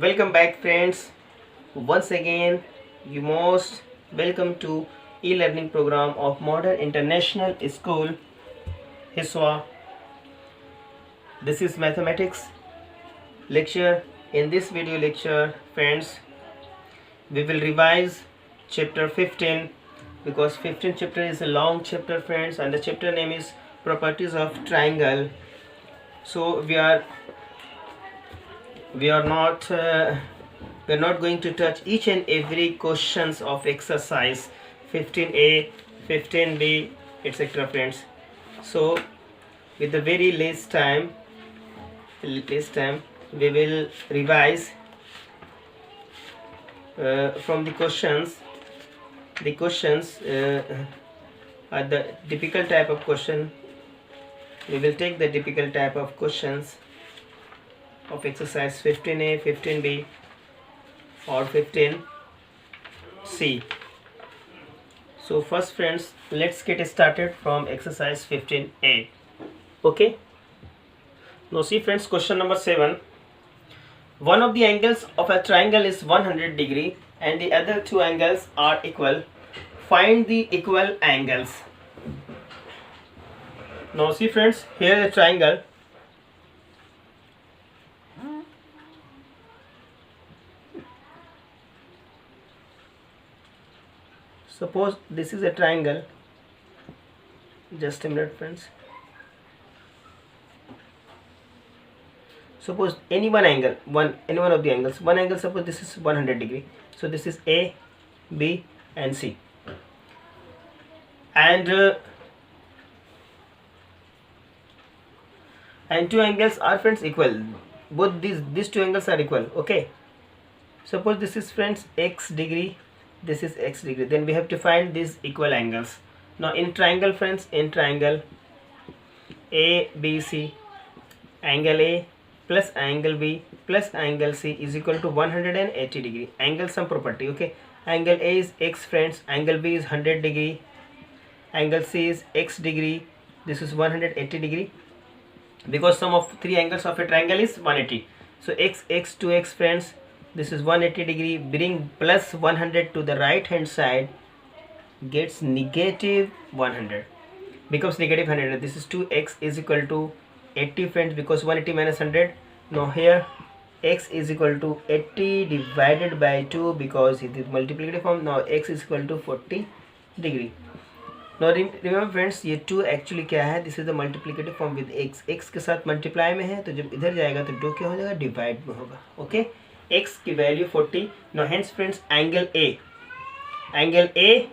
Welcome back, friends. Once again, you most welcome to e-learning program of Modern International School, HISWA. This is mathematics lecture. In this video lecture, friends, we will revise chapter 15 because 15th chapter is a long chapter, friends, and the chapter name is properties of triangle. So we are not going to touch each and every questions of exercise 15a, 15b, etc., friends. So with the very less time we will revise from the questions are the typical type of question. We will take the typical type of questions of exercise 15a, 15b or 15c. So first, friends, let's get started from exercise 15a. Okay, now see, friends, question number 7. One of the angles of a triangle is 100 degree and the other two angles are equal. Find the equal angles. Now see, friends, here is a triangle. Suppose this is a triangle. Just a minute, friends. Suppose any one angle, any one of the angles. One angle, suppose this is 100 degree. So this is A, B and C. And two angles are, friends, equal. Both these two angles are equal. Okay. Suppose this is, friends, x degree. This is x degree. Then we have to find these equal angles. Now in triangle, friends, in triangle ABC, angle A plus angle B plus angle C is equal to 180 degree. Angle sum property. Okay. Angle A is x, friends. Angle B is 100 degree. Angle C is x degree. This is 180 degree. Because sum of three angles of a triangle is 180. So x 2x, friends. This is 180 degree. Bring plus 100 to the right hand side, gets negative 100, becomes negative 100. This is 2x is equal to 80, friends, because 180 minus 100. Now here x is equal to 80 divided by 2 because it is multiplicative form. Now x is equal to 40 degree. Now remember, friends, ये 2 actually क्या है? This is the multiplicative form with x. x के साथ multiply में है, तो जब इधर जाएगा तो 2 क्या हो जाएगा? डिवाइड में होगा. ओके. x की value 40. No hence, friends, angle A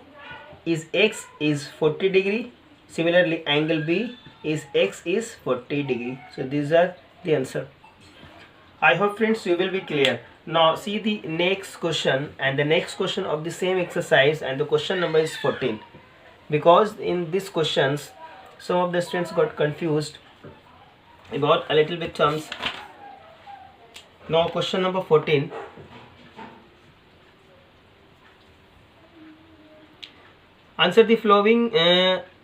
is x is 40 degree. Similarly, angle B is x is 40 degree. So these are the answer. I hope, friends, you will be clear. Now see the next question and the next question of the same exercise, and the question number is 14. Because in these questions some of the students got confused about a little bit terms. Now question number 14. Answer the following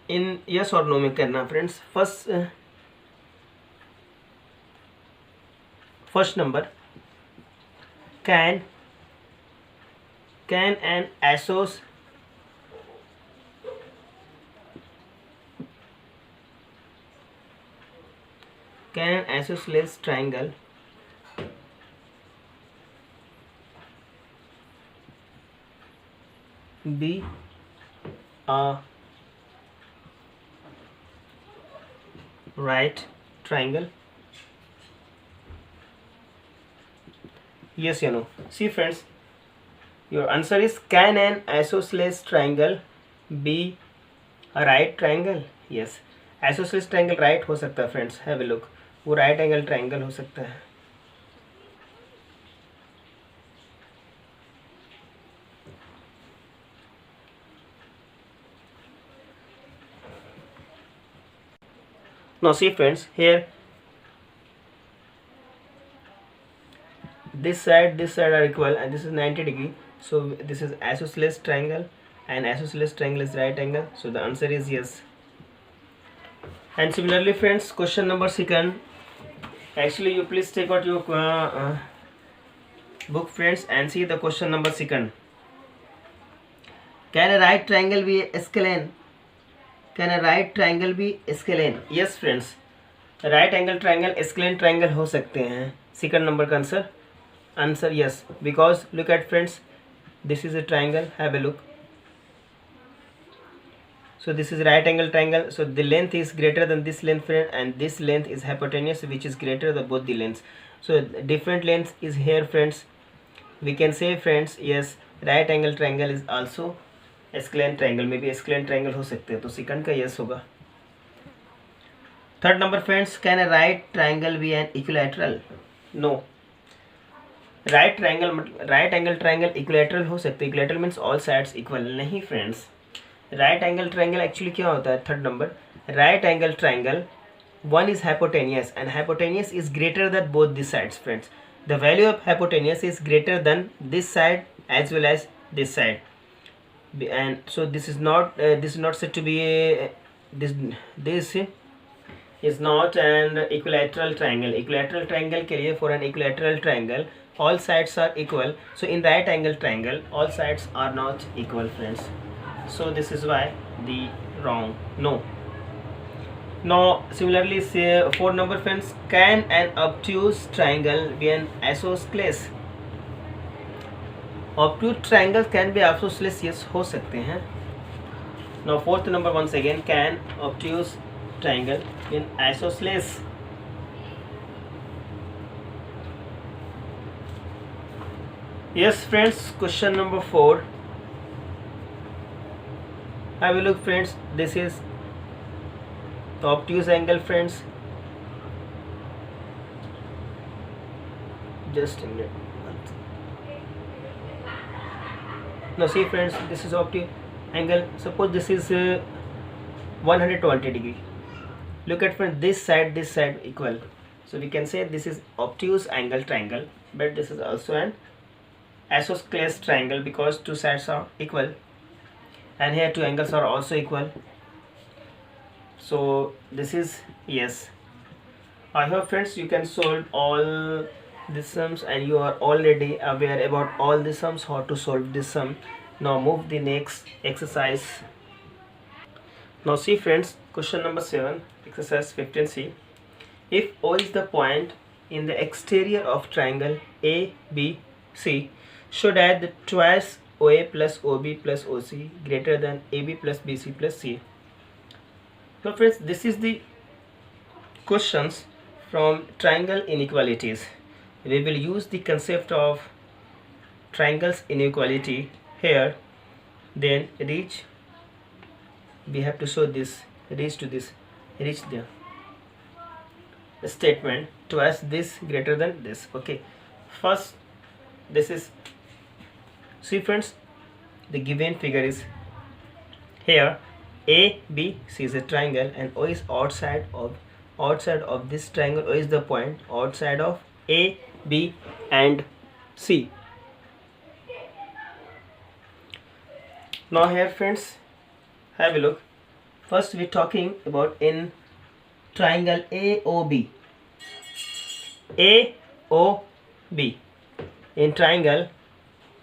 in yes or no में करना, friends. First number, can an isosceles triangle be a right triangle? Yes or no? See, friends, your answer is, can an isosceles triangle be a right triangle? Yes. Isosceles triangle right हो सकता है, friends. Have a look. वो right angle triangle हो सकता है. Now see, friends, here this side are equal and this is 90 degree. So this is isosceles triangle and isosceles triangle is right angle. So the answer is yes. And similarly, friends, question number 2. Actually, you please take out your book friends and see the question number 2. Can a right triangle be scalene? Can a right triangle be scalene? Yes friends, right angle triangle scalene triangle हो सकते हैं. Second number का answer yes, because look at friends, this is a triangle, have a look. So this is right angle triangle, so the length is greater than this length friend, and this length is hypotenuse, which is greater than both the lengths. So different length is here friends. We can say friends, yes, right angle triangle is also scalene triangle, maybe scalene triangle हो सकते हैं, तो second का yes होगा. Third number friends, can a right triangle be an equilateral? No. right angle triangle equilateral हो सकते हैं. equilateral means all sides equal. नहीं friends, right angle triangle actually क्या होता है? Third number, right angle triangle, one is hypotenuse and hypotenuse is greater than both the sides friends. The value of hypotenuse is greater than this side as well as this side, and so this is not said to be a, this is not an equilateral triangle. Equilateral triangle के लिए, for an equilateral triangle all sides are equal. So in right angle triangle all sides are not equal friends. So this is why the wrong. No. Now similarly say 4 number friends, can an obtuse triangle be an isosceles? Obtuse triangles can be isosceles, yes हो सकते हैं. Now fourth number once again, can obtuse triangle be an isosceles? Yes friends, question number 4. Have a look friends, this is the obtuse angle friends. Just a minute. Now see friends, this is obtuse angle. Suppose this is 120 degree. Look at friends, this side equal. So we can say this is obtuse angle triangle, but this is also an isosceles triangle because two sides are equal, and here two angles are also equal. So this is yes. I hope friends you can solve all the sums and you are already aware about all the sums, how to solve this sum. Now move the next exercise. Now see friends, question number 7, exercise 15C. If O is the point in the exterior of triangle ABC, should add twice OA plus OB plus OC greater than AB plus BC plus C. So friends, this is the questions from triangle inequalities. We will use the concept of triangles inequality here, then reach, we have to show this, reach to this, reach there, statement twice this greater than this. Okay, first this is, see friends, the given figure is here ABC is a triangle and O is outside of this triangle. O is the point outside of A, B and C. Now here friends, have a look. First we're talking about in triangle AOB. AOB. In triangle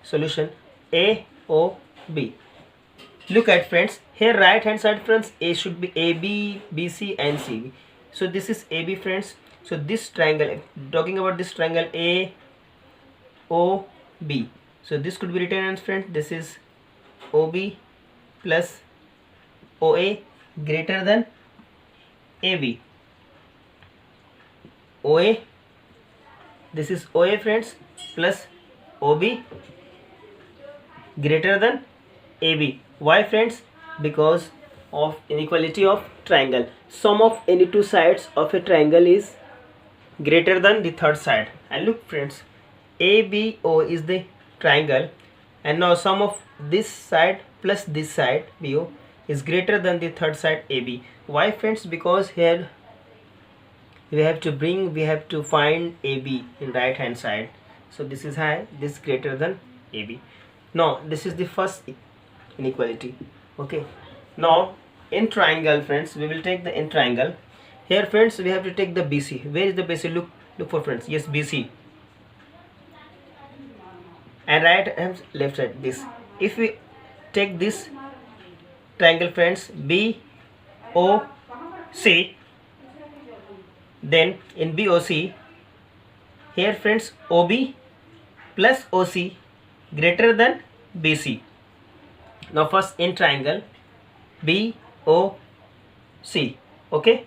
solution AOB. Look at friends, here right hand side friends, A should be AB, BC and C. So this is AB friends. So this triangle, talking about this triangle AOB. So this could be written as friends, this is OB plus OA greater than AB. OA, this is OA friends, plus OB greater than AB. Why friends? Because of inequality of triangle. Sum of any two sides of a triangle is greater than the third side. And look friends, ABO is the triangle, and now sum of this side plus this side BO is greater than the third side AB. Why friends? Because here we have to find AB in right hand side. So this is high, this is greater than AB. Now this is the first inequality. Okay, now in triangle friends, we will take the in triangle. Here friends, we have to take the BC. Where is the BC? Look for friends. Yes, BC. and right hand left side this. If we take this triangle friends BOC, then in BOC here friends OB plus OC greater than BC. Now first in triangle BOC, okay,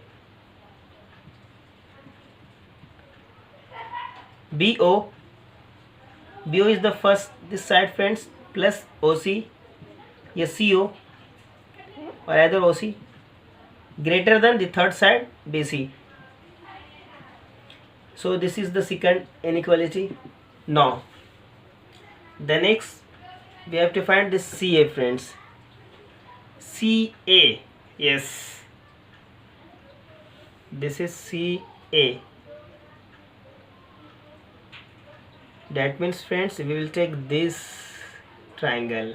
BO is the first this side friends plus OC, yes CO or either OC greater than the third side BC. So this is the second inequality. Now the next we have to find this CA friends. CA, yes, this is CA. That means friends we will take this triangle.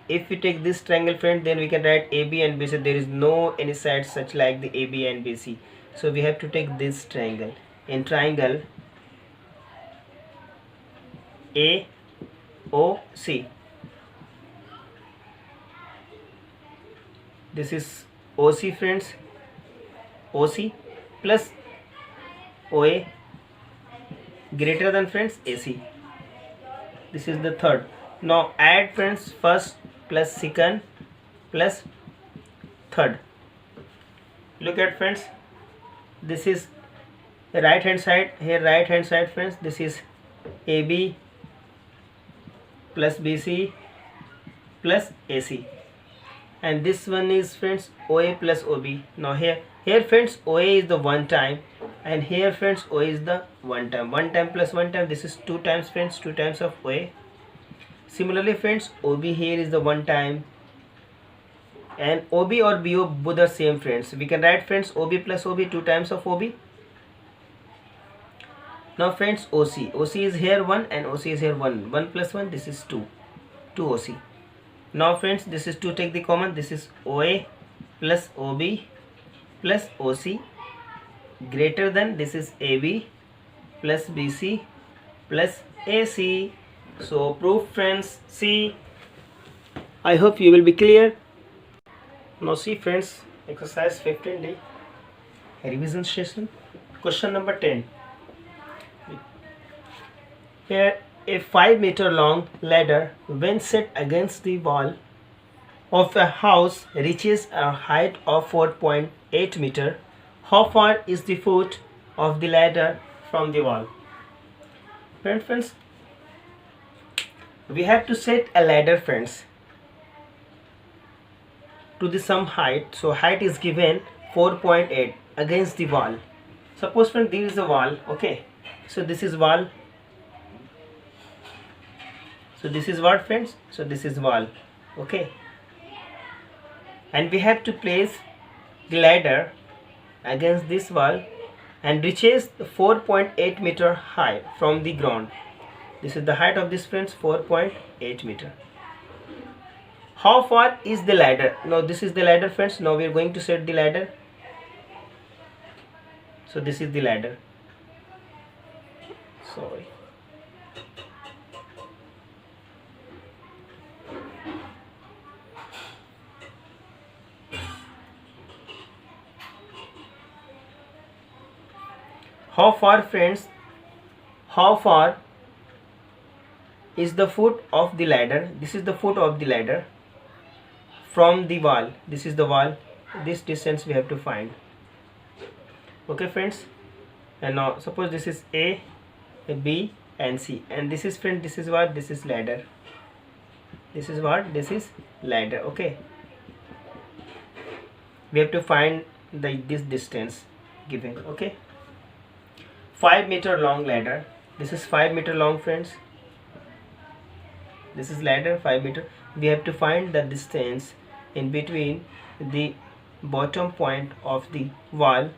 If we take this triangle friend, then we can write AB and BC. There is no any side such like the AB and BC, so we have to take this triangle. In triangle AOC, this is OC friends, OC plus OA greater than friends AC. This is the third. Now add friends first plus second plus third. Look at friends, this is the right hand side, here right hand side friends, this is AB plus BC plus AC, and this one is friends OA plus OB. Now here friends OA is the one time, and here friends OA is the one time plus one time, this is two times friends, two times of OA. Similarly friends OB here is the one time, and OB or BO both are same friends. We can write friends OB plus OB, two times of OB. Now friends OC is here 1 and OC is here 1. 1 plus 1, this is 2 OC. Now friends this is 2, take the common, this is OA plus OB plus OC greater than this is AB plus BC plus AC. So proof friends. See, I hope you will be clear. Now see friends, exercise 15D revision session, question number 10. Here a 5-meter long ladder when set against the wall of a house reaches a height of 4.8 meter. How far is the foot of the ladder from the wall? Friends, we have to set a ladder friends to the some height. So height is given 4.8 against the wall. Suppose friends this is a wall, okay, so this is wall. So this is what friends? So this is wall, okay, and we have to place the ladder against this wall and reaches 4.8 meter high from the ground. This is the height of this friends, 4.8 meter. How far is the ladder? Now this is the ladder friends. Now we are going to set the ladder. So this is the ladder. Sorry. How far friends, how far is the foot of the ladder? This is the foot of the ladder from the wall. This is the wall. This distance we have to find. Okay friends, and now suppose this is A, B and C, and this is friend, this is what? This is ladder. This is what? This is ladder, okay. We have to find this distance given, okay. 5-meter long ladder. This is 5 meter long friends. This is ladder 5 meter. We have to find the distance in between the bottom point of the wall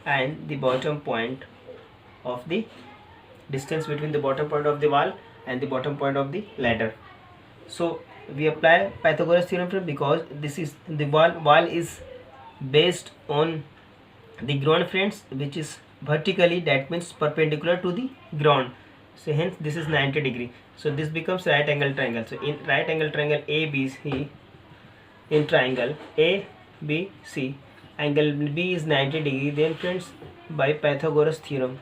and the bottom point of the distance between the bottom point of the wall and the bottom point of the ladder. So we apply Pythagoras theorem because this is the wall is based on the ground friends, which is vertically, that means perpendicular to the ground. So hence this is 90 degree. So this becomes right angle triangle. So in right angle triangle ABC, in triangle ABC, angle B is 90 degree. Then friends, by Pythagoras theorem,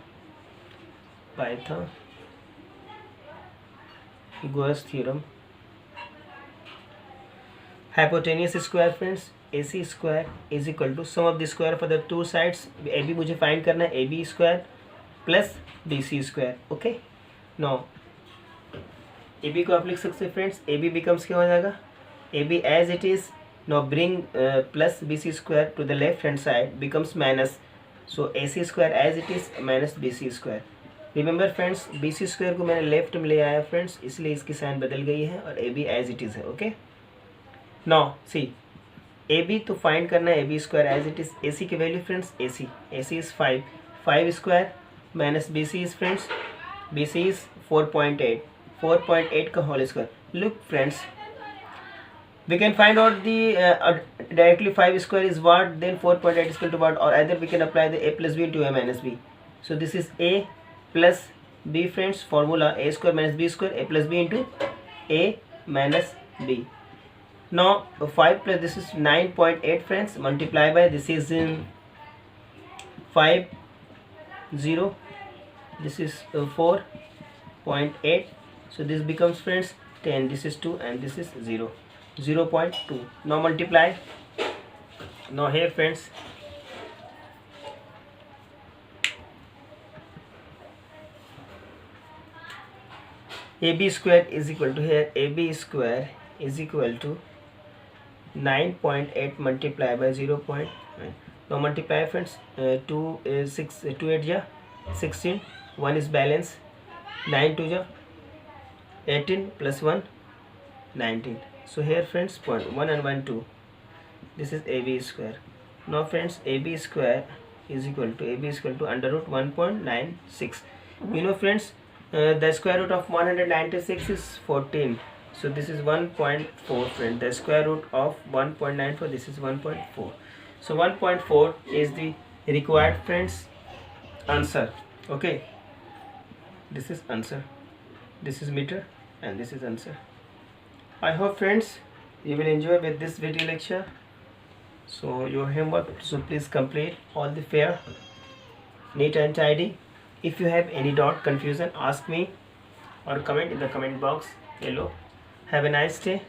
hypotenuse square friends, AC square is equal to sum of the square for the two sides. AB मुझे find करना है, AB square plus BC square. Okay, no AB को आप लिख सकते हैं friends, AB becomes क्या हो जाएगा, AB as it is. Now bring plus BC square to the left hand side becomes minus. So AC square as it is minus BC square. Remember friends, BC square को मैंने left में ले आया friends, इसलिए इसकी sign बदल गई है और AB एज इट इज़ है. ओके, नाउ सी AB तो फाइंड करना है AB square as it is. AC की value friends, AC is 5 square minus BC is friends, BC is 4.8 का whole square. Look friends, we can find out the directly 5 square is what, then 4.8 is equal to what, or either we can apply the a plus b into a minus b. So this is a plus b friends, formula a square minus b square, a plus b into a minus b. Now 5 plus this is 9.8 friends, multiply by this is in 5 0, this is 4.8, so this becomes friends 10, this is 2 and this is 0.2. Now multiply. Now here friends, AB square is equal to, here AB square is equal to 9.8 multiplied by 0.9. Now multiply friends, 2 is 6, 2 8 ja 16, 1 is balance, 9 2 ja 18 plus 1 19. So here friends, point 1 and 1 2, this is AB square. Now friends, AB square is equal to under root 1.96. You know friends, the square root of 196 is 14. So this is 1.4 friend. The square root of 1.94, this is 1.4. So 1.4 is the required friends answer. Okay, this is answer, this is meter and this is answer. I hope friends you will enjoy with this video lecture. So your homework, so please complete all the fair, neat and tidy. If you have any doubt, confusion, ask me or comment in the comment box below. Have a nice day.